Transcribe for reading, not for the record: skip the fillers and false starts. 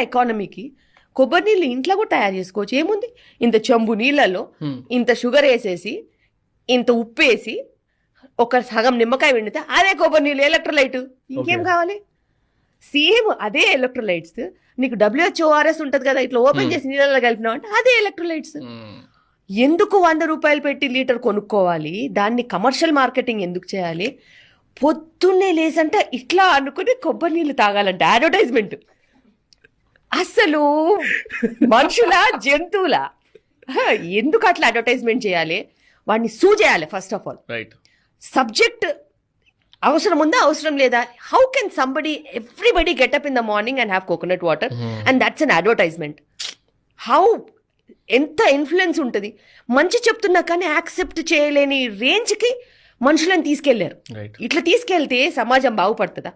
ఎకానమీకి కొబ్బరి నీళ్ళు ఇంట్లో కూడా తయారు చేసుకోవచ్చు. ఏముంది, ఇంత చెంబు నీళ్ళలో ఇంత షుగర్ వేసేసి ఇంత ఉప్పు వేసి ఒక సగం నిమ్మకాయ పిండితే అదే కొబ్బరి నీళ్ళు, ఎలక్ట్రోలైట్. ఇంకేం కావాలి? సేమ్ అదే ఎలక్ట్రోలైట్స్ నీకు WHORS ఉంటది కదా, ఇట్లా ఓపెన్ చేసి నీళ్ళలో కలిపినావు అంటే అదే ఎలక్ట్రోలైట్స్. ఎందుకు 100 రూపాయలు పెట్టి లీటర్ కొనుక్కోవాలి? దాన్ని కమర్షియల్ మార్కెటింగ్ ఎందుకు చేయాలి? పొద్దున్నే లేసంటే ఇట్లా అనుకుని కొబ్బరి నీళ్ళు తాగాలంటే అడ్వర్టైజ్మెంట్. అసలు మనుషుల జంతువుల ఎందుకు అట్లా అడ్వర్టైజ్మెంట్ చేయాలి? వాడిని సూ చేయాలి ఫస్ట్ ఆఫ్ ఆల్. సబ్జెక్ట్ అవసరం ఉందా, అవసరం లేదా? How can somebody everybody get up in the morning and have coconut water and that's an advertisement? How ఎంత ఇన్ఫ్లుయెన్స్ ఉంటుంది? మంచి చెప్తున్నా కానీ యాక్సెప్ట్ చేయలేని రేంజ్కి మనుషులను తీసుకెళ్లారు. ఇట్లా తీసుకెళ్తే సమాజం బాగుపడుతుందా?